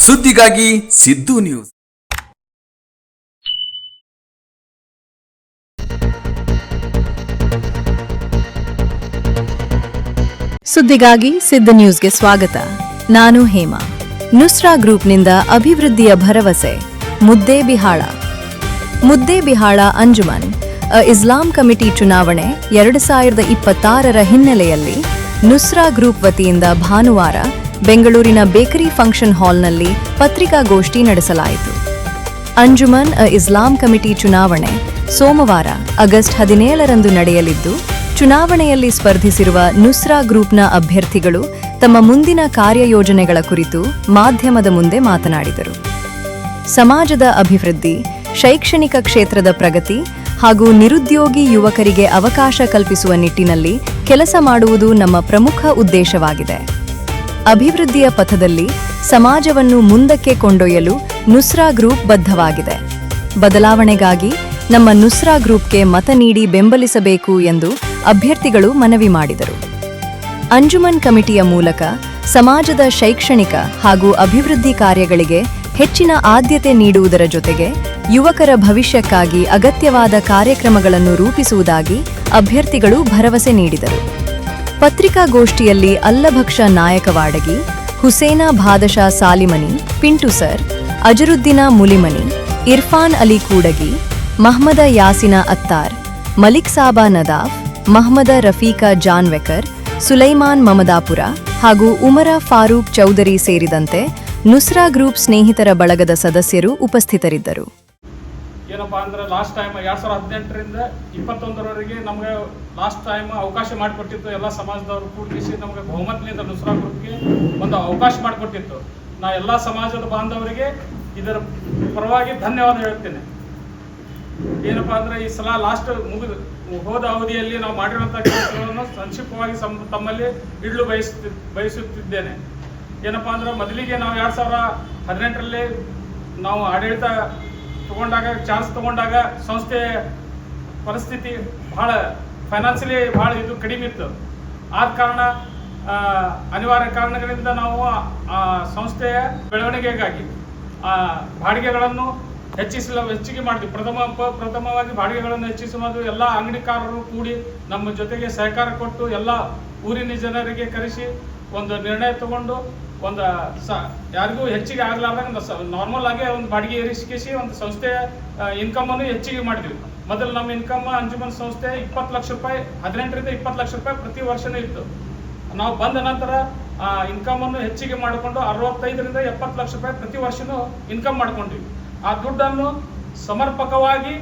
ಸುದ್ದಿಗಾಗಿ ಸಿದ್ದು ನ್ಯೂಸ್. ಸುದ್ದಿಗಾಗಿ ಸಿದ್ದು ನ್ಯೂಸ್ಗೆ ಸ್ವಾಗತ. ನಾನು ಹೇಮಾ. ನುಸ್ರಾ ಗ್ರೂಪ್ನಿಂದ ಅಭಿವೃದ್ಧಿಯ ಭರವಸೆ. ಮುದ್ದೇಬಿಹಾಳ ಅಂಜುಮನ್ ಇಸ್ಲಾಂ ಕಮಿಟಿ ಚುನಾವಣೆ 2026ರ ಹಿನ್ನೆಲೆಯಲ್ಲಿ ನುಸ್ರಾ ಗ್ರೂಪ್ ವತಿಯಿಂದ ಭಾನುವಾರ ಬೆಂಗಳೂರಿನ ಬೇಕರಿ ಫಂಕ್ಷನ್ ಹಾಲ್ನಲ್ಲಿ ಪತ್ರಿಕಾಗೋಷ್ಠಿ ನಡೆಸಲಾಯಿತು. ಅಂಜುಮನ್ ಇಸ್ಲಾಂ ಕಮಿಟಿ ಚುನಾವಣೆ ಸೋಮವಾರ ಆಗಸ್ಟ್ 17ರಂದು ನಡೆಯಲಿದ್ದು, ಚುನಾವಣೆಯಲ್ಲಿ ಸ್ಪರ್ಧಿಸಿರುವ ನುಸ್ರಾ ಗ್ರೂಪ್ನ ಅಭ್ಯರ್ಥಿಗಳು ತಮ್ಮ ಮುಂದಿನ ಕಾರ್ಯಯೋಜನೆಗಳ ಕುರಿತು ಮಾಧ್ಯಮದ ಮುಂದೆ ಮಾತನಾಡಿದರು. ಸಮಾಜದ ಅಭಿವೃದ್ಧಿ, ಶೈಕ್ಷಣಿಕ ಕ್ಷೇತ್ರದ ಪ್ರಗತಿ ಹಾಗೂ ನಿರುದ್ಯೋಗಿ ಯುವಕರಿಗೆ ಅವಕಾಶ ಕಲ್ಪಿಸುವ ನಿಟ್ಟಿನಲ್ಲಿ ಕೆಲಸ ಮಾಡುವುದು ನಮ್ಮ ಪ್ರಮುಖ ಉದ್ದೇಶವಾಗಿದೆ. ಅಭಿವೃದ್ಧಿಯ ಪಥದಲ್ಲಿ ಸಮಾಜವನ್ನು ಮುಂದಕ್ಕೆ ಕೊಂಡೊಯ್ಯಲು ನುಸ್ರಾ ಗ್ರೂಪ್ ಬದ್ಧವಾಗಿದೆ. ಬದಲಾವಣೆಗಾಗಿ ನಮ್ಮ ನುಸ್ರಾ ಗ್ರೂಪ್ಗೆ ಮತ ನೀಡಿ ಬೆಂಬಲಿಸಬೇಕು ಎಂದು ಅಭ್ಯರ್ಥಿಗಳು ಮನವಿ ಮಾಡಿದರು. ಅಂಜುಮನ್ ಕಮಿಟಿಯ ಮೂಲಕ ಸಮಾಜದ ಶೈಕ್ಷಣಿಕ ಹಾಗೂ ಅಭಿವೃದ್ಧಿ ಕಾರ್ಯಗಳಿಗೆ ಹೆಚ್ಚಿನ ಆದ್ಯತೆ ನೀಡುವುದರ ಜೊತೆಗೆ ಯುವಕರ ಭವಿಷ್ಯಕ್ಕಾಗಿ ಅಗತ್ಯವಾದ ಕಾರ್ಯಕ್ರಮಗಳನ್ನು ರೂಪಿಸುವುದಾಗಿ ಅಭ್ಯರ್ಥಿಗಳು ಭರವಸೆ ನೀಡಿದರು. ಪತ್ರಿಕಾಗೋಷ್ಠಿಯಲ್ಲಿ ಅಲ್ಲಭಕ್ಷ ನಾಯಕವಾಡಗಿ, ಹುಸೇನಾ ಬಾದಶಾ ಸಾಲಿಮನಿ, ಪಿಂಟು ಸರ್, ಅಜರುದ್ದೀನ ಮುಲಿಮನಿ, ಇರ್ಫಾನ್ ಅಲಿ ಕೂಡಗಿ, ಮಹ್ಮದ ಯಾಸಿನ ಅತ್ತಾರ್, ಮಲಿಕ್ ಸಾಬಾ ನದಾಫ್, ಮಹ್ಮದ ರಫೀಕಾ ಜಾನ್ವೆಕರ್, ಸುಲೈಮಾನ್ ಮಮದಾಪುರ ಹಾಗೂ ಉಮರ ಫಾರೂಕ್ ಚೌಧರಿ ಸೇರಿದಂತೆ ನುಸ್ರಾ ಗ್ರೂಪ್ ಸ್ನೇಹಿತರ ಬಳಗದ ಸದಸ್ಯರು ಉಪಸ್ಥಿತರಿದ್ದರು. ಏನಪ್ಪಾ ಅಂದ್ರೆ ಲಾಸ್ಟ್ ಟೈಮ್ 2018ರಿಂದ 2021ರವರೆಗೆ ನಮಗೆ ಲಾಸ್ಟ್ ಟೈಮ್ ಅವಕಾಶ ಮಾಡಿಕೊಟ್ಟಿತ್ತು. ಎಲ್ಲ ಸಮಾಜದವರು ಕೂಡಿಸಿ ನಮಗೆ ಬಹುಮತದಿಂದ ನುಸ್ರಾ ಗ್ರೂಪ್ಗೆ ಒಂದು ಅವಕಾಶ ಮಾಡಿಕೊಟ್ಟಿತ್ತು. ನಾ ಎಲ್ಲ ಸಮಾಜದ ಬಾಂಧವರಿಗೆ ಇದರ ಪರವಾಗಿ ಧನ್ಯವಾದ ಹೇಳ್ತೇನೆ. ಏನಪ್ಪಾ ಅಂದ್ರೆ ಈ ಸಲ ಲಾಸ್ಟ್ ಹೋದ ಅವಧಿಯಲ್ಲಿ ನಾವು ಮಾಡಿರುವಂಥ ಕೆಲಸಗಳನ್ನು ಸಂಕ್ಷಿಪ್ತವಾಗಿ ತಮ್ಮಲ್ಲಿ ಇಡಲು ಬಯಸುತ್ತಿದ್ದೇನೆ. ಏನಪ್ಪಾ ಅಂದ್ರೆ ಮೊದಲಿಗೆ ನಾವು 2018ರಲ್ಲಿ ನಾವು ಆಡಳಿತ ಚಾನ್ಸ್ ತಗೊಂಡಾಗ ಸಂಸ್ಥೆ ಪರಿಸ್ಥಿತಿ ಬಹಳ ಫೈನಾನ್ಸಿಯಲಿ ಬಹಳ ಕಡಿಮೆ ಇತ್ತು. ಆದ ಕಾರಣ ಅನಿವಾರ್ಯ ಕಾರಣಗಳಿಂದ ನಾವು ಆ ಸಂಸ್ಥೆಯ ಬೆಳವಣಿಗೆಗಾಗಿ ಬಾಡಿಗೆಗಳನ್ನು ಹೆಚ್ಚಿಗೆ ಮಾಡಿದ್ವಿ. ಪ್ರಥಮವಾಗಿ ಬಾಡಿಗೆಗಳನ್ನು ಹೆಚ್ಚಿಸುವುದು ಎಲ್ಲ ಅಂಗಡಿಕಾರರು ಕೂಡಿ ನಮ್ಮ ಜೊತೆಗೆ ಸಹಕಾರ ಕೊಟ್ಟು ಎಲ್ಲ ಊರಿನ ಜನರಿಗೆ ಕರೆಸಿ ಒಂದು ನಿರ್ಣಯ ತಗೊಂಡು ಒಂದು ಯಾರಿಗೂ ಹೆಚ್ಚಿಗೆ ಆಗಲಾರ್ದಂಗೆ ನಾರ್ಮಲ್ ಆಗಿ ಒಂದು ಬಾಡಿಗೆ ಏರಿಸಿಸಿ ಒಂದು ಸಂಸ್ಥೆಯ ಇನ್ಕಮನ್ನು ಹೆಚ್ಚಿಗೆ ಮಾಡಿದ್ವಿ. ಮೊದಲು ನಮ್ಮ ಇನ್ಕಮ್ ಅಂಜುಮನ್ ಸಂಸ್ಥೆ 20 ಲಕ್ಷ ರೂಪಾಯಿ, 18ರಿಂದ 20 ಲಕ್ಷ ರೂಪಾಯಿ ಪ್ರತಿ ವರ್ಷನೂ ಇತ್ತು. ನಾವು ಬಂದ ನಂತರ ಇನ್ಕಮನ್ನು ಹೆಚ್ಚಿಗೆ ಮಾಡಿಕೊಂಡು 65ರಿಂದ 70 ಲಕ್ಷ ರೂಪಾಯಿ ಪ್ರತಿ ವರ್ಷನೂ ಇನ್ಕಮ್ ಮಾಡ್ಕೊಂಡ್ವಿ. ಆ ದುಡ್ಡನ್ನು ಸಮರ್ಪಕವಾಗಿ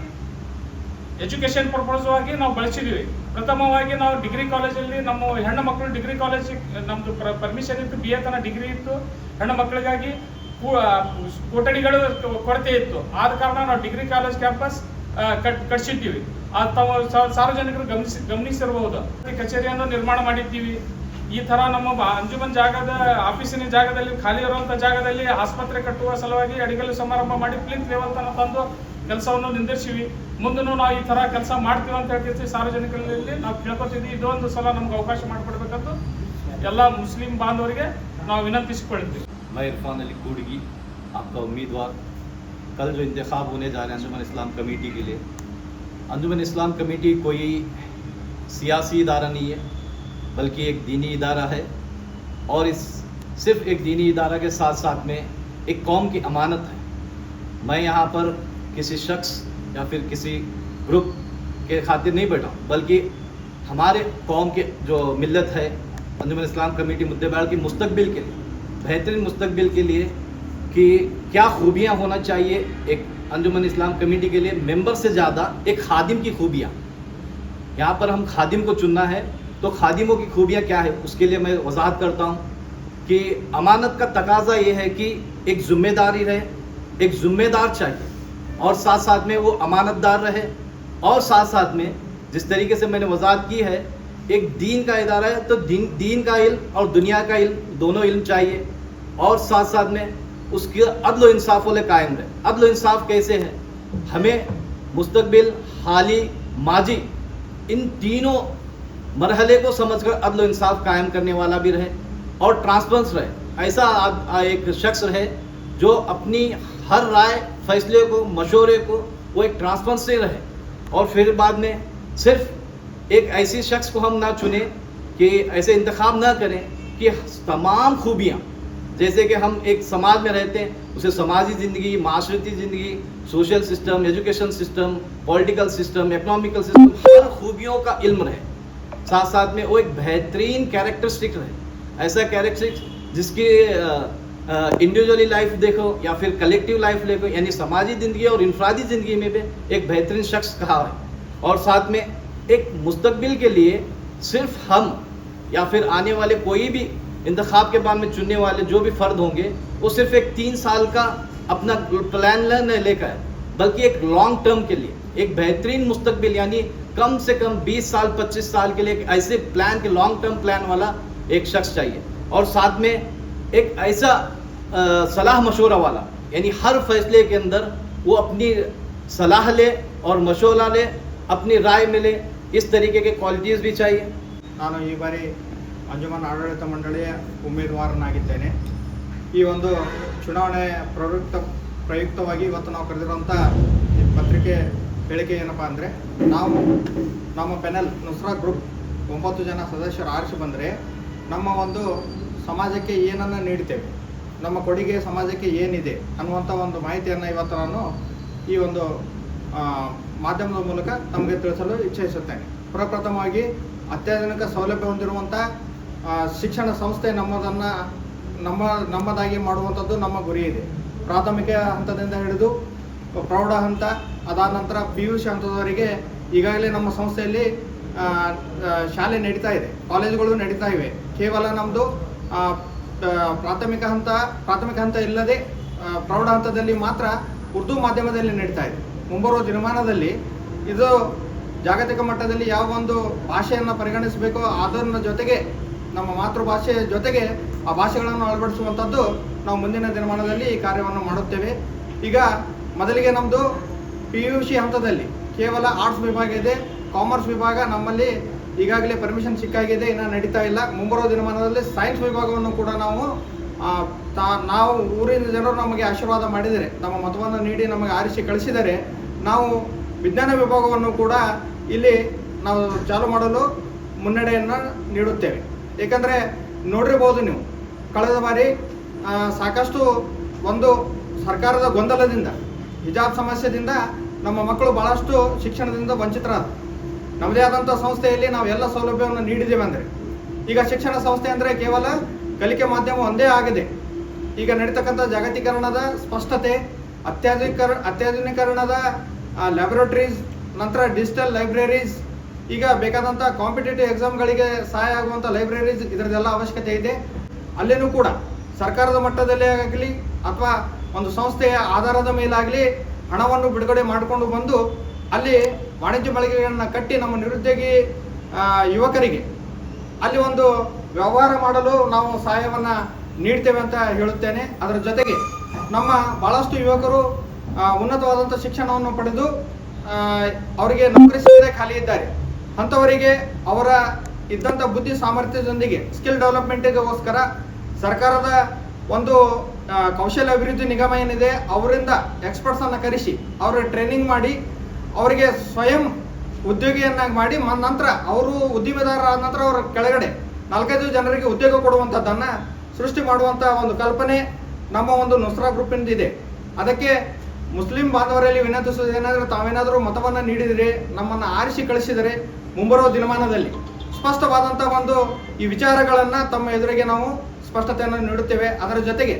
ಎಜುಕೇಶನ್ ಪರ್ಪಸ್ವಾಗಿ ನಾವು ಬಳಸಿದ್ವಿ. ಪ್ರಥಮವಾಗಿ ನಾವು ಡಿಗ್ರಿ ಕಾಲೇಜಲ್ಲಿ ನಮ್ಮ ಹೆಣ್ಣು ಮಕ್ಕಳು ಡಿಗ್ರಿ ಕಾಲೇಜ್ ನಮ್ಮದು ಪರ್ಮಿಷನ್ ಇತ್ತು, BA ತನಕ ಡಿಗ್ರಿ ಇತ್ತು. ಹೆಣ್ಣು ಮಕ್ಕಳಿಗಾಗಿ ಕೊಠಡಿಗಳು ಕೊರತೆ ಇತ್ತು. ಆದ ಕಾರಣ ನಾವು ಡಿಗ್ರಿ ಕಾಲೇಜ್ ಕ್ಯಾಂಪಸ್ ಕಟ್ಸಿದ್ದೀವಿ. ತಾವು ಸಾರ್ವಜನಿಕರು ಗಮನಿಸಿರಬಹುದು. ಕಚೇರಿಯನ್ನು ನಿರ್ಮಾಣ ಮಾಡಿದ್ದೀವಿ. ಈ ಥರ ನಮ್ಮ ಅಂಜುಮನ್ ಜಾಗದ ಆಫೀಸಿನ ಜಾಗದಲ್ಲಿ ಖಾಲಿ ಇರುವಂಥ ಜಾಗದಲ್ಲಿ ಆಸ್ಪತ್ರೆ ಕಟ್ಟುವ ಸಲುವಾಗಿ ಅಡಿಗಲ್ಲು ಸಮಾರಂಭ ಮಾಡಿ ಪ್ಲಿಂತ್ ಲೆವೆಲ್ ತನಕ ತಂದು ಕೆಲಸವನ್ನು ನಿಂದಿರ್ಸಿವಿ. ಮುಂದೂ ನಾವು ಈ ಥರ ಕೆಲಸ ಮಾಡ್ತೀವಿ ಅಂತ ಹೇಳ್ತೀವಿ. ಸಾರ್ವಜನಿಕರಲ್ಲಿ ನಾವು ಕೇಳ್ಕೊತಿದ್ವಿ. ಇದೊಂದು ಸಲ ನಮ್ಗೆ ಅವಕಾಶ ಮಾಡಿಕೊಡ್ಬೇಕಂತ ಎಲ್ಲ ಮುಸ್ಲಿಂ ಬಾಂಧವರಿಗೆ ನಾವು ವಿನಂತಿಸಿಕೊಳ್ತೀವಿ. मैं इरफान अली कूडगी, आपका उम्मीदवार। कल जो इंतखाब होने जा रहे हैं अंजुमन इस्लाम कमेटी के लिए, अंजुमन इस्लाम कमेटी कोई सियासी इदारा नहीं है, बल्कि एक दीनी इदारा है। और इस सिर्फ एक दीनी इदारा के साथ साथ में एक कौम की अमानत है। मैं यहाँ पर किसी शख्स या फिर किसी ग्रुप के खातिर नहीं बैठा हूँ, बल्कि हमारे कौम के जो मिल्लत है अंजुमन इस्लाम कमेटी मुद्देबाड़ की मुस्तकबिल के लिए, बेहतरीन मुस्तकबिल के लिए कि क्या खूबियाँ होना चाहिए एक अंजुमन इस्लाम कमेटी के लिए, मेंबर से ज़्यादा एक खादिम की खूबियाँ। यहाँ पर हम खादिम को चुनना है, तो खादिमों की खूबियाँ क्या है उसके लिए मैं वजाहत करता हूँ कि अमानत का तकाजा ये है कि एक जिम्मेदारी रहे, एक जिम्मेदार चाहिए और साथ साथ में वो अमानतदार रहे। और साथ साथ में जिस तरीके से मैंने वजाहत की है, एक दीन का इदारा है तो दीन का इल्म और दुनिया का इल्म दोनों इल्म चाहिए। और साथ साथ में उसकी अदल व इंसाफ वाले कायम रहे। अदल व इंसाफ कैसे है? हमें मुस्तकबिल, हाली, माजी इन तीनों मरहले को समझकर अदल व इंसाफ कायम करने वाला भी रहे। और ट्रांसपेरेंस रहे। ऐसा एक शख्स रहे जो अपनी हर राय, फैसले को, मशवरे को वो एक ट्रांसपेरेंसी रहे। और फिर बाद में सिर्फ एक ऐसी शख्स को हम ना चुने कि ऐसे इंतखाब ना करें कि तमाम खूबियाँ, जैसे कि हम एक समाज में रहते हैं, उसे समाजी ज़िंदगी, माशरती ज़िंदगी, social system, education system, political system, economical system, हर खूबियों का इल्म रहे। साथ साथ में वो एक बेहतरीन कैरेक्टरिस्टिक रहे, ऐसा कैरेक्टरिस्टिक जिसकी इंडिविजुअली लाइफ देखो या फिर कलेक्टिव लाइफ देखो, यानी समाजी ज़िंदगी और इनफरादी ज़िंदगी में भी एक बेहतरीन शख्स कहा है। और साथ में एक मुस्तकबिल के लिए सिर्फ हम या फिर आने वाले कोई भी इंतखाब के बाद में चुनने वाले जो भी फ़र्द होंगे, वो सिर्फ एक 3 साल का अपना प्लान नहीं लेकर है, बल्कि एक लॉन्ग टर्म के लिए एक बेहतरीन मुस्तकबिल, यानी कम से कम 20 साल 25 साल के लिए ऐसे प्लान के, लॉन्ग टर्म प्लान वाला एक शख्स चाहिए। और साथ में एक ऐसा सलाह मशवरा वाला, यानी हर फैसले के अंदर वो अपनी सलाह ले और मशवरा ले, अपनी राय मिले, इस तरीके के क्वालिटीज़ भी चाहिए। ನಾನು ಈ ಬಾರಿ ಅಂಜುಮನ್ ಆಡಳಿತ ಮಂಡಳಿಯ ಉಮೇದುವಾರನಾಗಿದ್ದೇನೆ. ಈ ಒಂದು ಚುನಾವಣೆ ಪ್ರಯುಕ್ತವಾಗಿ ಇವತ್ತು ನಾವು ಕರೆದಿರುವಂಥ ಪತ್ರಿಕೆ ಹೇಳಿಕೆ ಏನಪ್ಪ ಅಂದರೆ, ನಾವು ನಮ್ಮ ಪೆನಲ್ ನುಸ್ರಾ ಗ್ರೂಪ್ 9 ಜನ ಸದಸ್ಯರು ಆರಿಸಿ ಬಂದರೆ ನಮ್ಮ ಒಂದು ಸಮಾಜಕ್ಕೆ ಏನನ್ನು ನೀಡ್ತೇವೆ, ನಮ್ಮ ಕೊಡುಗೆ ಸಮಾಜಕ್ಕೆ ಏನಿದೆ ಅನ್ನುವಂಥ ಒಂದು ಮಾಹಿತಿಯನ್ನು ಇವತ್ತು ನಾನು ಈ ಒಂದು ಮಾಧ್ಯಮದ ಮೂಲಕ ತಮಗೆ ತಿಳಿಸಲು ಇಚ್ಛಿಸುತ್ತೇನೆ. ಪ್ರಪ್ರಥಮವಾಗಿ ಅತ್ಯಾಧುನಿಕ ಸೌಲಭ್ಯ ಹೊಂದಿರುವಂಥ ಶಿಕ್ಷಣ ಸಂಸ್ಥೆ ನಮ್ಮದಾಗಿ ಮಾಡುವಂಥದ್ದು ನಮ್ಮ ಗುರಿ ಇದೆ. ಪ್ರಾಥಮಿಕ ಹಂತದಿಂದ ಹಿಡಿದು ಪ್ರೌಢ ಹಂತ, ಅದಾದ ನಂತರ PUC ಹಂತದವರೆಗೆ ಈಗಾಗಲೇ ನಮ್ಮ ಸಂಸ್ಥೆಯಲ್ಲಿ ಶಾಲೆ ನಡೀತಾ ಇದೆ, ಕಾಲೇಜುಗಳು ನಡೀತಾ ಇವೆ. ಕೇವಲ ನಮ್ಮದು ಪ್ರಾಥಮಿಕ ಹಂತ ಇಲ್ಲದೆ ಪ್ರೌಢ ಹಂತದಲ್ಲಿ ಮಾತ್ರ ಉರ್ದು ಮಾಧ್ಯಮದಲ್ಲಿ ನಡೀತಾ ಇದೆ. ಮುಂಬರುವ ದಿನಮಾನದಲ್ಲಿ ಇದು ಜಾಗತಿಕ ಮಟ್ಟದಲ್ಲಿ ಯಾವ ಒಂದು ಭಾಷೆಯನ್ನು ಪರಿಗಣಿಸಬೇಕೋ ಅದರ ಜೊತೆಗೆ ನಮ್ಮ ಮಾತೃಭಾಷೆಯ ಜೊತೆಗೆ ಆ ಭಾಷೆಗಳನ್ನು ಅಳವಡಿಸುವಂಥದ್ದು ನಾವು ಮುಂದಿನ ದಿನಮಾನದಲ್ಲಿ ಈ ಕಾರ್ಯವನ್ನು ಮಾಡುತ್ತೇವೆ. ಈಗ ಮೊದಲಿಗೆ ನಮ್ಮದು PUC ಹಂತದಲ್ಲಿ ಕೇವಲ ಆರ್ಟ್ಸ್ ವಿಭಾಗ ಇದೆ, ಕಾಮರ್ಸ್ ವಿಭಾಗ ನಮ್ಮಲ್ಲಿ ಈಗಾಗಲೇ ಪರ್ಮಿಷನ್ ಸಿಕ್ಕಾಗಿದೆ, ಇನ್ನು ನಡೀತಾ ಇಲ್ಲ. ಮುಂಬರುವ ದಿನಮಾನದಲ್ಲಿ ಸೈನ್ಸ್ ವಿಭಾಗವನ್ನು ಕೂಡ ನಾವು ಊರಿನ ಜನರು ನಮಗೆ ಆಶೀರ್ವಾದ ಮಾಡಿದರೆ, ತಮ್ಮ ಮತವನ್ನು ನೀಡಿ ನಮಗೆ ಆರಿಸಿ ಕಳಿಸಿದರೆ, ನಾವು ವಿಜ್ಞಾನ ವಿಭಾಗವನ್ನು ಕೂಡ ಇಲ್ಲಿ ನಾವು ಚಾಲು ಮಾಡಲು ಮುನ್ನಡೆಯನ್ನು ನೀಡುತ್ತೇವೆ. ಏಕೆಂದರೆ ನೋಡಿರ್ಬೋದು ನೀವು, ಕಳೆದ ಬಾರಿ ಸಾಕಷ್ಟು ಒಂದು ಸರ್ಕಾರದ ಗೊಂದಲದಿಂದ, ಹಿಜಾಬ್ ಸಮಸ್ಯೆಯಿಂದ ನಮ್ಮ ಮಕ್ಕಳು ಭಾಳಷ್ಟು ಶಿಕ್ಷಣದಿಂದ ವಂಚಿತರಾದ. ನಮ್ಮದೇ ಆದಂಥ ಸಂಸ್ಥೆಯಲ್ಲಿ ನಾವು ಎಲ್ಲ ಸೌಲಭ್ಯವನ್ನು ನೀಡಿದ್ದೇವೆ. ಅಂದರೆ ಈಗ ಶಿಕ್ಷಣ ಸಂಸ್ಥೆ ಅಂದರೆ ಕೇವಲ ಕಲಿಕೆ ಮಾಧ್ಯಮ ಒಂದೇ ಆಗಿದೆ. ಈಗ ನಡೀತಕ್ಕಂಥ ಜಾಗತೀಕರಣದ ಸ್ಪಷ್ಟತೆ, ಅತ್ಯಾಧುನೀಕರಣದ ಲ್ಯಾಬೊರೇಟರೀಸ್, ನಂತರ ಡಿಜಿಟಲ್ ಲೈಬ್ರರೀಸ್, ಈಗ ಬೇಕಾದಂಥ ಕಾಂಪಿಟೇಟಿವ್ ಎಕ್ಸಾಮ್ಗಳಿಗೆ ಸಹಾಯ ಆಗುವಂಥ ಲೈಬ್ರರೀಸ್, ಇದರದೆಲ್ಲ ಅವಶ್ಯಕತೆ ಇದೆ. ಅಲ್ಲಿನೂ ಕೂಡ ಸರ್ಕಾರದ ಮಟ್ಟದಲ್ಲೇ ಆಗಲಿ ಅಥವಾ ಒಂದು ಸಂಸ್ಥೆಯ ಆಧಾರದ ಮೇಲಾಗಲಿ ಹಣವನ್ನು ಬಿಡುಗಡೆ ಮಾಡಿಕೊಂಡು ಬಂದು ಅಲ್ಲಿ ವಾಣಿಜ್ಯ ಮಳಿಗೆಗಳನ್ನು ಕಟ್ಟಿ ನಮ್ಮ ನಿರುದ್ಯೋಗಿ ಯುವಕರಿಗೆ ಅಲ್ಲಿ ಒಂದು ವ್ಯವಹಾರ ಮಾಡಲು ನಾವು ಸಹಾಯವನ್ನು ನೀಡ್ತೇವೆ ಅಂತ ಹೇಳುತ್ತೇನೆ. ಅದರ ಜೊತೆಗೆ ನಮ್ಮ ಭಾಳಷ್ಟು ಯುವಕರು ಉನ್ನತವಾದಂಥ ಶಿಕ್ಷಣವನ್ನು ಪಡೆದು ಅವರಿಗೆ ನೌಕರಿ ಸಿಗದೆ ಖಾಲಿ ಇದ್ದಾರೆ. ಅಂಥವರಿಗೆ ಅವರ ಇದ್ದಂಥ ಬುದ್ಧಿ ಸಾಮರ್ಥ್ಯದೊಂದಿಗೆ ಸ್ಕಿಲ್ ಡೆವಲಪ್ಮೆಂಟಿಗೋಸ್ಕರ ಸರ್ಕಾರದ ಒಂದು ಕೌಶಲ್ಯ ಅಭಿವೃದ್ಧಿ ನಿಗಮ ಏನಿದೆ, ಅವರಿಂದ ಎಕ್ಸ್ಪರ್ಟ್ಸನ್ನು ಕರೆಸಿ ಅವರ ಟ್ರೈನಿಂಗ್ ಮಾಡಿ ಅವರಿಗೆ ಸ್ವಯಂ ಉದ್ಯೋಗಿಯನ್ನಾಗಿ ಮಾಡಿ ನಂತರ ಅವರು ಉದ್ದಿಮೆದಾರರಾದ ನಂತರ ಅವರ ಕೆಳಗಡೆ 4-5 ಜನರಿಗೆ ಉದ್ಯೋಗ ಕೊಡುವಂಥದ್ದನ್ನು ಸೃಷ್ಟಿ ಮಾಡುವಂಥ ಒಂದು ಕಲ್ಪನೆ ನಮ್ಮ ಒಂದು ನುಸ್ರಾ ಗ್ರೂಪಿಂದ ಇದೆ. ಅದಕ್ಕೆ ಮುಸ್ಲಿಂ ಬಾಂಧವರಲ್ಲಿ ವಿನಂತಿಸುವುದು ಏನಾದರೂ, ತಾವೇನಾದರೂ ಮತವನ್ನು ನೀಡಿದರೆ, ನಮ್ಮನ್ನು ಆರಿಸಿ ಕಳಿಸಿದರೆ, ಮುಂಬರುವ ದಿನಮಾನದಲ್ಲಿ ಸ್ಪಷ್ಟವಾದಂಥ ಒಂದು ಈ ವಿಚಾರಗಳನ್ನು ತಮ್ಮ ಎದುರಿಗೆ ನಾವು ಸ್ಪಷ್ಟತೆಯನ್ನು ನೀಡುತ್ತೇವೆ. ಅದರ ಜೊತೆಗೆ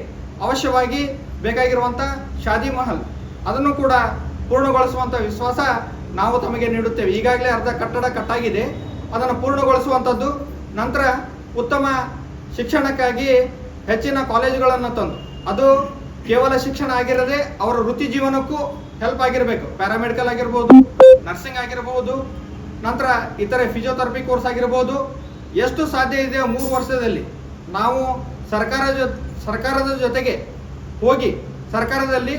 ಅವಶ್ಯವಾಗಿ ಬೇಕಾಗಿರುವಂಥ ಶಾದಿ ಮಹಲ್ ಅದನ್ನು ಕೂಡ ಪೂರ್ಣಗೊಳಿಸುವಂಥ ವಿಶ್ವಾಸ ನಾವು ತಮಗೆ ನೀಡುತ್ತೇವೆ. ಈಗಾಗಲೇ ಅರ್ಧ ಕಟ್ಟಡ ಕಟ್ಟಾಗಿದೆ, ಅದನ್ನು ಪೂರ್ಣಗೊಳಿಸುವಂಥದ್ದು. ನಂತರ ಉತ್ತಮ ಶಿಕ್ಷಣಕ್ಕಾಗಿ ಹೆಚ್ಚಿನ ಕಾಲೇಜುಗಳನ್ನು ತಂದು, ಅದು ಕೇವಲ ಶಿಕ್ಷಣ ಆಗಿರದೆ ಅವರ ವೃತ್ತಿ ಜೀವನಕ್ಕೂ ಹೆಲ್ಪ್ ಆಗಿರಬೇಕು. ಪ್ಯಾರಾಮೆಡಿಕಲ್ ಆಗಿರ್ಬೋದು, ನರ್ಸಿಂಗ್ ಆಗಿರ್ಬೋದು, ನಂತರ ಇತರೆ ಫಿಸಿಯೋಥೆರಪಿ ಕೋರ್ಸ್ ಆಗಿರ್ಬೋದು. ಎಷ್ಟು ಸಾಧ್ಯ ಇದೆ 3 ವರ್ಷದಲ್ಲಿ ನಾವು ಸರ್ಕಾರದ ಜೊತೆಗೆ ಹೋಗಿ ಸರ್ಕಾರದಲ್ಲಿ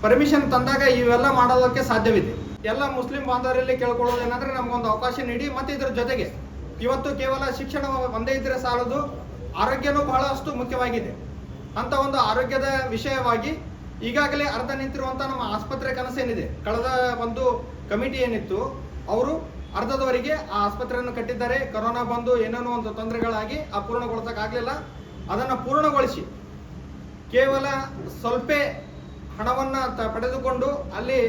ಪರ್ಮಿಷನ್ ತಂದಾಗ ಇವೆಲ್ಲ ಮಾಡೋದಕ್ಕೆ ಸಾಧ್ಯವಿದೆ. ಎಲ್ಲ ಮುಸ್ಲಿಂ ಬಾಂಧವರಲ್ಲಿ ಕೇಳ್ಕೊಳ್ಳೋದೇನೆಂದರೆ, ನಮಗೊಂದು ಅವಕಾಶ ನೀಡಿ. ಮತ್ತು ಇದರ ಜೊತೆಗೆ ಇವತ್ತು ಕೇವಲ ಶಿಕ್ಷಣ ಒಂದೇ ಇದ್ದರೆ ಸಾಲದು, ಆರೋಗ್ಯನೂ ಬಹಳಷ್ಟು ಮುಖ್ಯವಾಗಿದೆ. ಅಂತ ಒಂದು ಆರೋಗ್ಯದ ವಿಷಯವಾಗಿ ಈಗಾಗಲೇ ಅರ್ಧ ನಿಂತಿರುವಂಥ ನಮ್ಮ ಆಸ್ಪತ್ರೆ ಕನಸೇನಿದೆ, ಕಳೆದ ಒಂದು ಕಮಿಟಿ ಏನಿತ್ತು ಅವರು ಅರ್ಧದವರೆಗೆ ಆ ಆಸ್ಪತ್ರೆಯನ್ನು ಕಟ್ಟಿದ್ದಾರೆ. ಕೊರೋನಾ ಬಂದು ಏನೇನೋ ಒಂದು ತೊಂದರೆಗಳಾಗಿ ಆ ಪೂರ್ಣಗೊಳಿಸೋಕ್ಕಾಗಲಿಲ್ಲ. ಅದನ್ನು ಪೂರ್ಣಗೊಳಿಸಿ ಕೇವಲ ಸ್ವಲ್ಪ ಹಣವನ್ನು ಪಡೆದುಕೊಂಡು ಅಲ್ಲಿ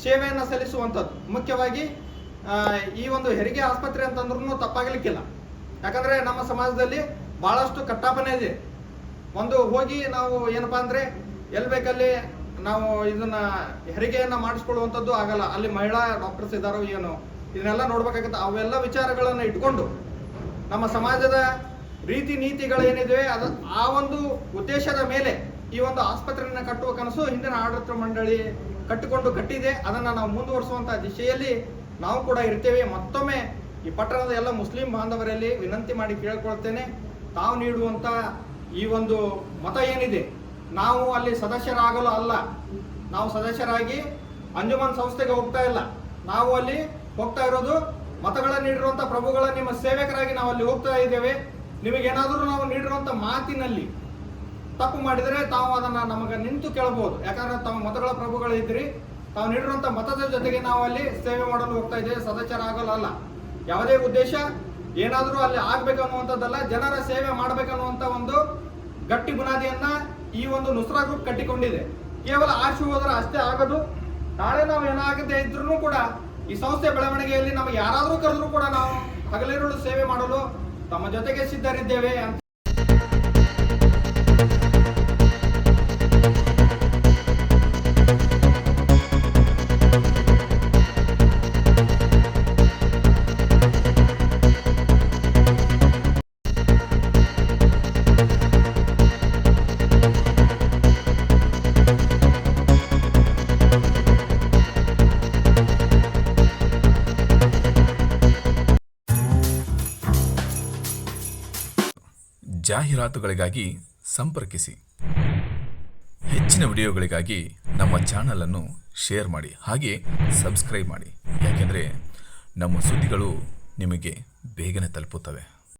ಸೇವೆಯನ್ನು ಸಲ್ಲಿಸುವಂಥದ್ದು. ಮುಖ್ಯವಾಗಿ ಈ ಒಂದು ಹೆರಿಗೆ ಆಸ್ಪತ್ರೆ ಅಂತಂದ್ರೂ ತಪ್ಪಾಗಲಿಕ್ಕಿಲ್ಲ. ಯಾಕಂದರೆ ನಮ್ಮ ಸಮಾಜದಲ್ಲಿ ಭಾಳಷ್ಟು ಕಟ್ಟಾಪನೆ ಇದೆ. ಒಂದು ಹೋಗಿ ನಾವು ಏನಪ್ಪಾ ಅಂದರೆ ಎಲ್ಲಿ ಬೇಕಲ್ಲಿ ನಾವು ಇದನ್ನು ಹೆರಿಗೆಯನ್ನು ಮಾಡಿಸ್ಕೊಳ್ಳುವಂಥದ್ದು ಆಗಲ್ಲ. ಅಲ್ಲಿ ಮಹಿಳಾ ಡಾಕ್ಟರ್ಸ್ ಇದ್ದಾರೋ ಏನೋ ಇದನ್ನೆಲ್ಲ ನೋಡ್ಬೇಕಾಗುತ್ತೆ. ಅವೆಲ್ಲ ವಿಚಾರಗಳನ್ನು ಇಟ್ಕೊಂಡು ನಮ್ಮ ಸಮಾಜದ ರೀತಿ ನೀತಿಗಳೇನಿದೆ ಆ ಒಂದು ಉದ್ದೇಶದ ಮೇಲೆ ಈ ಒಂದು ಆಸ್ಪತ್ರೆಯನ್ನು ಕಟ್ಟುವ ಕನಸು ಹಿಂದಿನ ಆಡಳಿತ ಮಂಡಳಿ ಕಟ್ಟಿದೆ. ಅದನ್ನು ನಾವು ಮುಂದುವರಿಸುವಂಥ ದಿಶೆಯಲ್ಲಿ ನಾವು ಕೂಡ ಇರ್ತೇವೆ. ಮತ್ತೊಮ್ಮೆ ಈ ಪಟ್ಟಣದ ಎಲ್ಲ ಮುಸ್ಲಿಂ ಬಾಂಧವರಲ್ಲಿ ವಿನಂತಿ ಮಾಡಿ ಕೇಳ್ಕೊಳ್ತೇನೆ, ತಾವು ನೀಡುವಂಥ ಈ ಒಂದು ಮತ ಏನಿದೆ, ನಾವು ಅಲ್ಲಿ ಸದಸ್ಯರಾಗಲು ಅಲ್ಲ, ನಾವು ಸದಸ್ಯರಾಗಿ ಅಂಜುಮನ್ ಸಂಸ್ಥೆಗೆ ಹೋಗ್ತಾ ಇಲ್ಲ. ನಾವು ಅಲ್ಲಿ ಹೋಗ್ತಾ ಇರೋದು ಮತಗಳನ್ನು ನೀಡಿರುವಂಥ ಪ್ರಭುಗಳ ನಿಮ್ಮ ಸೇವಕರಾಗಿ ನಾವು ಅಲ್ಲಿ ಹೋಗ್ತಾ ಇದ್ದೇವೆ. ನಿಮಗೇನಾದರೂ ನಾವು ನೀಡಿರುವಂಥ ಮಾತಿನಲ್ಲಿ ತಪ್ಪು ಮಾಡಿದರೆ ತಾವು ಅದನ್ನು ನಮಗೆ ನಿಂತು ಕೇಳಬಹುದು. ಯಾಕಂದ್ರೆ ತಾವು ಮತಗಳ ಪ್ರಭುಗಳಿದ್ರಿ, ತಾವು ನೀಡಿರುವಂಥ ಮತದ ಜೊತೆಗೆ ನಾವು ಅಲ್ಲಿ ಸೇವೆ ಮಾಡಲು ಹೋಗ್ತಾ ಇದ್ದೇವೆ, ಸದಸ್ಯರಾಗಲ್ಲ ಅಲ್ಲ. ಯಾವುದೇ ಉದ್ದೇಶ ಏನಾದರೂ ಅಲ್ಲಿ ಆಗ್ಬೇಕು ಅನ್ನುವಂಥದ್ದಲ್ಲ, ಜನರ ಸೇವೆ ಮಾಡಬೇಕನ್ನುವಂಥ ಒಂದು ಗಟ್ಟಿ ಬುನಾದಿಯನ್ನ ಈ ಒಂದು ನುಸ್ರಾ ಗ್ರೂಪ್ ಕಟ್ಟಿಕೊಂಡಿದೆ. ಕೇವಲ ಆರ್ಸಿ ಹೋದ್ರೆ ಅಷ್ಟೇ ಆಗೋದು. ನಾಳೆ ನಾವು ಏನಾಗದೆ ಇದ್ರೂ ಕೂಡ ಈ ಸಂಸ್ಥೆ ಬೆಳವಣಿಗೆಯಲ್ಲಿ ನಮಗೆ ಯಾರಾದರೂ ಕರೆದ್ರೂ ಕೂಡ ನಾವು ಹಗಲಿರುಳು ಸೇವೆ ಮಾಡಲು ತಮ್ಮ ಜೊತೆಗೆ ಸಿದ್ಧರಿದ್ದೇವೆ ಅಂತ. ಜಾಹೀರಾತುಗಳಿಗಾಗಿ ಸಂಪರ್ಕಿಸಿ. ಹೆಚ್ಚಿನ ವಿಡಿಯೋಗಳಿಗಾಗಿ ನಮ್ಮ ಚಾನಲನ್ನು ಶೇರ್ ಮಾಡಿ, ಹಾಗೆ ಸಬ್ಸ್ಕ್ರೈಬ್ ಮಾಡಿ. ಯಾಕೆಂದರೆ ನಮ್ಮ ಸುದ್ದಿಗಳು ನಿಮಗೆ ಬೇಗನೆ ತಲುಪುತ್ತವೆ.